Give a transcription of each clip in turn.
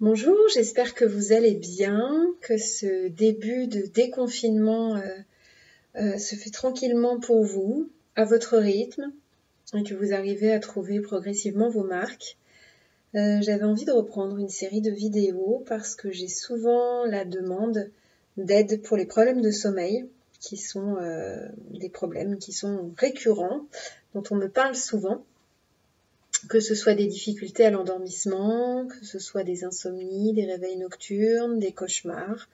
Bonjour, j'espère que vous allez bien, que ce début de déconfinement se fait tranquillement pour vous, à votre rythme, et que vous arrivez à trouver progressivement vos marques. J'avais envie de reprendre une série de vidéos parce que j'ai souvent la demande d'aide pour les problèmes de sommeil, qui sont des problèmes qui sont récurrents, dont on me parle souvent. Que ce soit des difficultés à l'endormissement, que ce soit des insomnies, des réveils nocturnes, des cauchemars.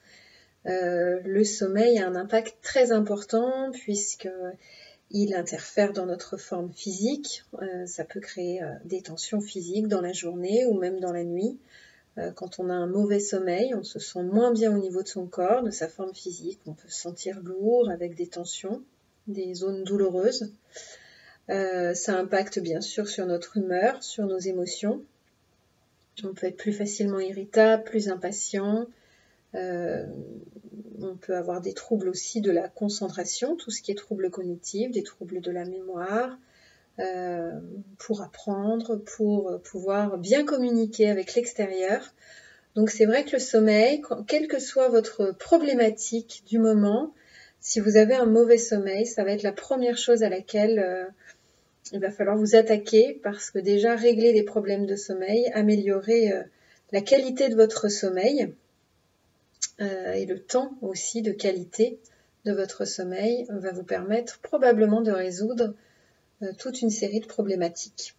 Le sommeil a un impact très important puisqu'il interfère dans notre forme physique. Ça peut créer des tensions physiques dans la journée ou même dans la nuit. Quand on a un mauvais sommeil, on se sent moins bien au niveau de son corps, de sa forme physique. On peut se sentir lourd avec des tensions, des zones douloureuses. Ça impacte bien sûr sur notre humeur, sur nos émotions. On peut être plus facilement irritable, plus impatient. On peut avoir des troubles aussi de la concentration, tout ce qui est troubles cognitifs, des troubles de la mémoire, pour apprendre, pour pouvoir bien communiquer avec l'extérieur. Donc c'est vrai que le sommeil, quelle que soit votre problématique du moment, si vous avez un mauvais sommeil, ça va être la première chose à laquelle il va falloir vous attaquer parce que déjà régler les problèmes de sommeil, améliorer la qualité de votre sommeil et le temps aussi de qualité de votre sommeil va vous permettre probablement de résoudre toute une série de problématiques.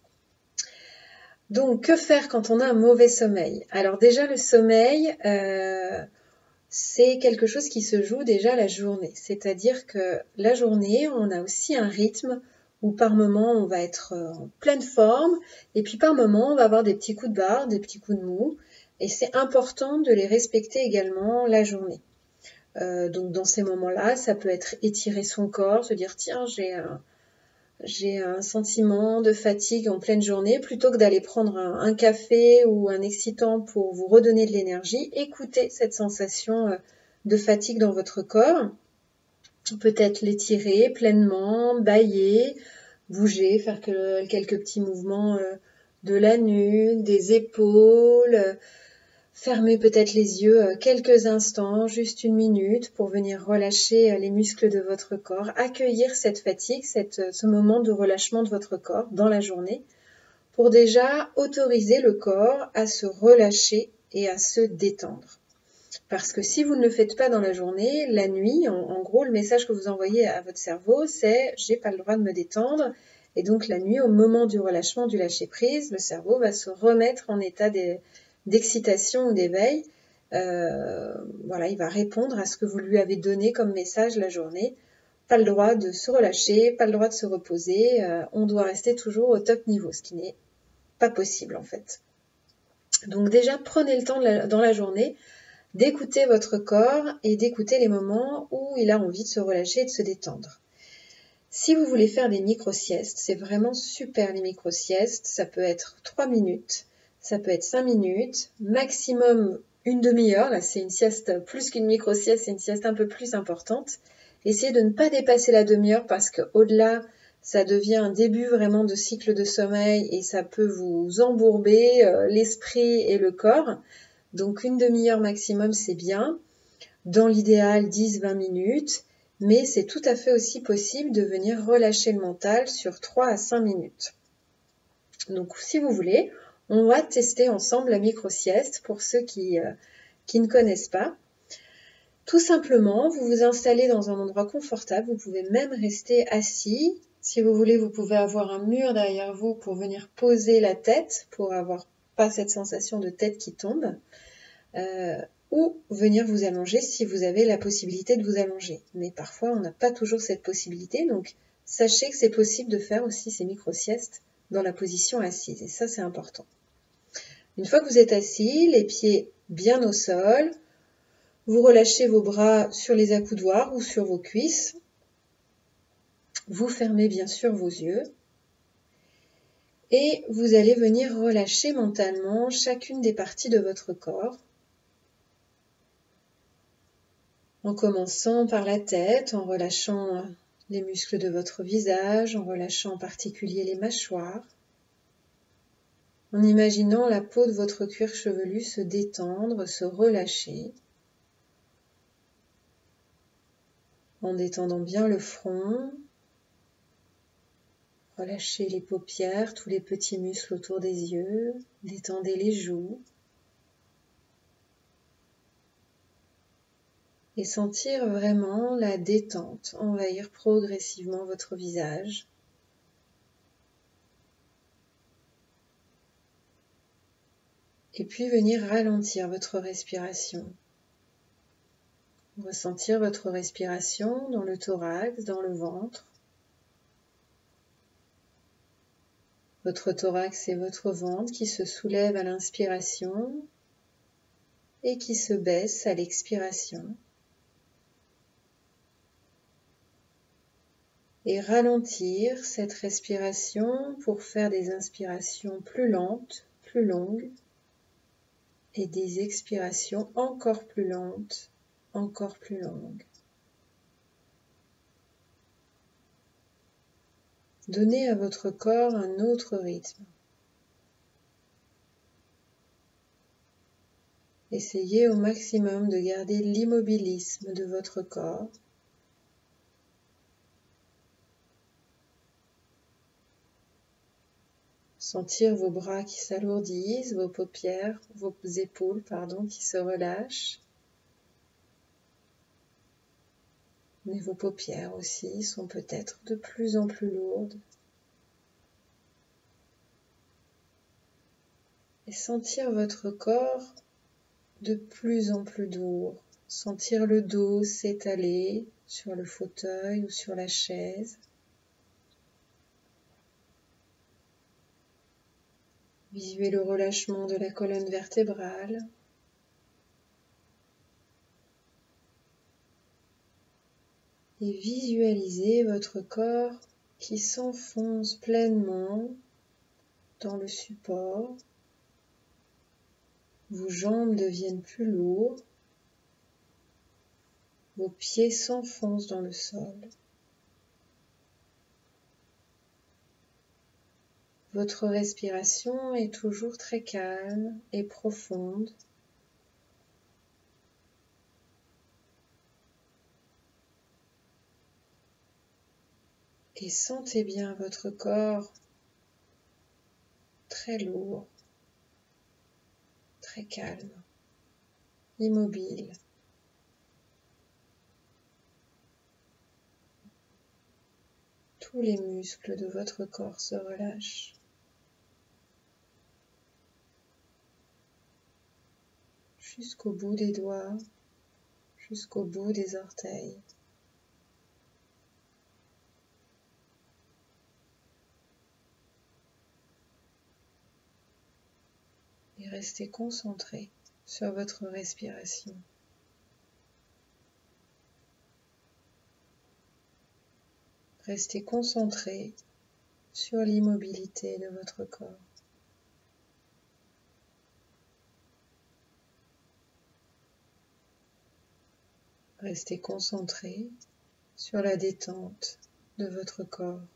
Donc, que faire quand on a un mauvais sommeil? Alors déjà, le sommeil, c'est quelque chose qui se joue déjà la journée. C'est-à-dire que la journée, on a aussi un rythme où par moment on va être en pleine forme et puis par moment on va avoir des petits coups de barre, des petits coups de mou et c'est important de les respecter également la journée. Donc dans ces moments-là, ça peut être étirer son corps, se dire tiens j'ai un sentiment de fatigue en pleine journée, plutôt que d'aller prendre un café ou un excitant pour vous redonner de l'énergie, écoutez cette sensation de fatigue dans votre corps. Peut-être l'étirer pleinement, bâiller, bouger, faire quelques petits mouvements de la nuque, des épaules, fermer peut-être les yeux quelques instants, juste une minute, pour venir relâcher les muscles de votre corps, accueillir cette fatigue, ce moment de relâchement de votre corps dans la journée, pour déjà autoriser le corps à se relâcher et à se détendre. Parce que si vous ne le faites pas dans la journée, la nuit, en gros, le message que vous envoyez à votre cerveau, c'est « j'ai pas le droit de me détendre ». Et donc la nuit, au moment du relâchement, du lâcher-prise, le cerveau va se remettre en état d'excitation ou d'éveil. Voilà, il va répondre à ce que vous lui avez donné comme message la journée. Pas le droit de se relâcher, pas le droit de se reposer. On doit rester toujours au top niveau, ce qui n'est pas possible en fait. Donc déjà, prenez le temps dans la journée d'écouter votre corps et d'écouter les moments où il a envie de se relâcher et de se détendre. Si vous voulez faire des micro-siestes, c'est vraiment super les micro-siestes, ça peut être 3 minutes, ça peut être 5 minutes, maximum une demi-heure, là c'est une sieste plus qu'une micro-sieste, c'est une sieste un peu plus importante. Essayez de ne pas dépasser la demi-heure parce qu'au-delà, ça devient un début vraiment de cycle de sommeil et ça peut vous embourber l'esprit et le corps. Donc une demi-heure maximum, c'est bien. Dans l'idéal, 10-20 minutes. Mais c'est tout à fait aussi possible de venir relâcher le mental sur 3 à 5 minutes. Donc si vous voulez, on va tester ensemble la micro-sieste pour ceux qui ne connaissent pas. Tout simplement, vous vous installez dans un endroit confortable. Vous pouvez même rester assis. Si vous voulez, vous pouvez avoir un mur derrière vous pour venir poser la tête, pour avoir pas cette sensation de tête qui tombe. Ou venir vous allonger si vous avez la possibilité de vous allonger. Mais parfois, on n'a pas toujours cette possibilité, donc sachez que c'est possible de faire aussi ces micro-siestes dans la position assise, et ça, c'est important. Une fois que vous êtes assis, les pieds bien au sol, vous relâchez vos bras sur les accoudoirs ou sur vos cuisses, vous fermez bien sûr vos yeux, et vous allez venir relâcher mentalement chacune des parties de votre corps, en commençant par la tête, en relâchant les muscles de votre visage, en relâchant en particulier les mâchoires. en imaginant la peau de votre cuir chevelu se détendre, se relâcher, en détendant bien le front. Relâchez les paupières, tous les petits muscles autour des yeux, détendez les joues. Et sentir vraiment la détente envahir progressivement votre visage. Et puis venir ralentir votre respiration. Ressentir votre respiration dans le thorax, dans le ventre. Votre thorax et votre ventre qui se soulèvent à l'inspiration et qui se baissent à l'expiration. Et ralentir cette respiration pour faire des inspirations plus lentes, plus longues, et des expirations encore plus lentes, encore plus longues. Donnez à votre corps un autre rythme. Essayez au maximum de garder l'immobilisme de votre corps. Sentir vos bras qui s'alourdissent, vos paupières, vos épaules, qui se relâchent. Mais vos paupières aussi sont peut-être de plus en plus lourdes. Et sentir votre corps de plus en plus lourd. Sentir le dos s'étaler sur le fauteuil ou sur la chaise. Visualisez le relâchement de la colonne vertébrale. Et visualisez votre corps qui s'enfonce pleinement dans le support. Vos jambes deviennent plus lourdes. Vos pieds s'enfoncent dans le sol. Votre respiration est toujours très calme et profonde. Et sentez bien votre corps très lourd, très calme, immobile. Tous les muscles de votre corps se relâchent. Jusqu'au bout des doigts, jusqu'au bout des orteils. Et restez concentré sur votre respiration. Restez concentré sur l'immobilité de votre corps. Restez concentré sur la détente de votre corps.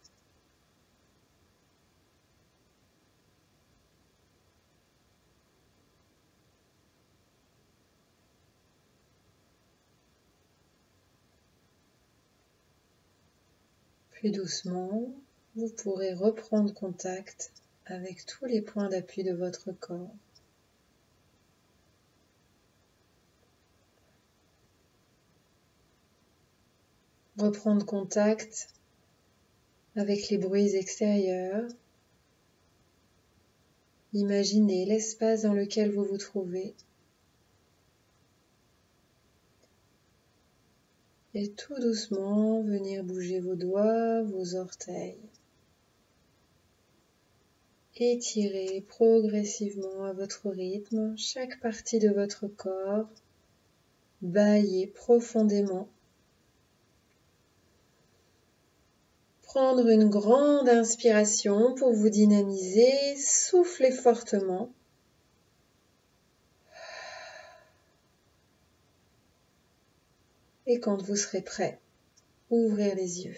Puis doucement, vous pourrez reprendre contact avec tous les points d'appui de votre corps. Reprendre contact avec les bruits extérieurs. Imaginez l'espace dans lequel vous vous trouvez. Et tout doucement, venir bouger vos doigts, vos orteils. Étirez progressivement à votre rythme chaque partie de votre corps. Bâillez profondément. Prendre une grande inspiration pour vous dynamiser. Soufflez fortement. Et quand vous serez prêt, ouvrez les yeux.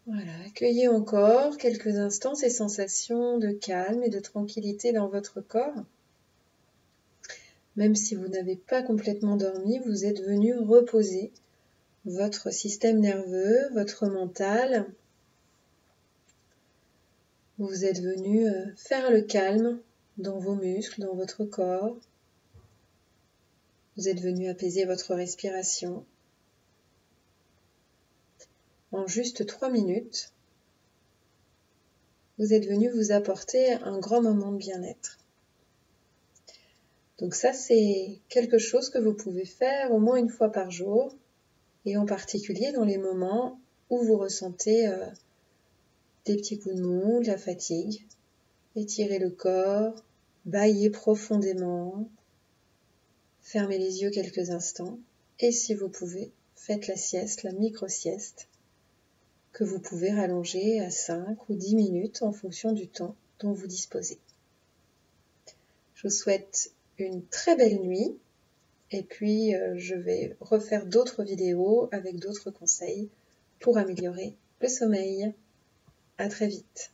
Voilà, accueillez encore quelques instants ces sensations de calme et de tranquillité dans votre corps. Même si vous n'avez pas complètement dormi, vous êtes venu reposer votre système nerveux, votre mental. Vous êtes venu faire le calme dans vos muscles, dans votre corps. Vous êtes venu apaiser votre respiration. En juste 3 minutes, vous êtes venu vous apporter un grand moment de bien-être. Donc ça, c'est quelque chose que vous pouvez faire au moins une fois par jour, et en particulier dans les moments où vous ressentez des petits coups de mou, de la fatigue. Étirez le corps, bâillez profondément, fermez les yeux quelques instants, et si vous pouvez, faites la sieste, la micro-sieste, que vous pouvez rallonger à 5 ou 10 minutes en fonction du temps dont vous disposez. Je vous souhaite une très belle nuit, et puis je vais refaire d'autres vidéos avec d'autres conseils pour améliorer le sommeil. À très vite.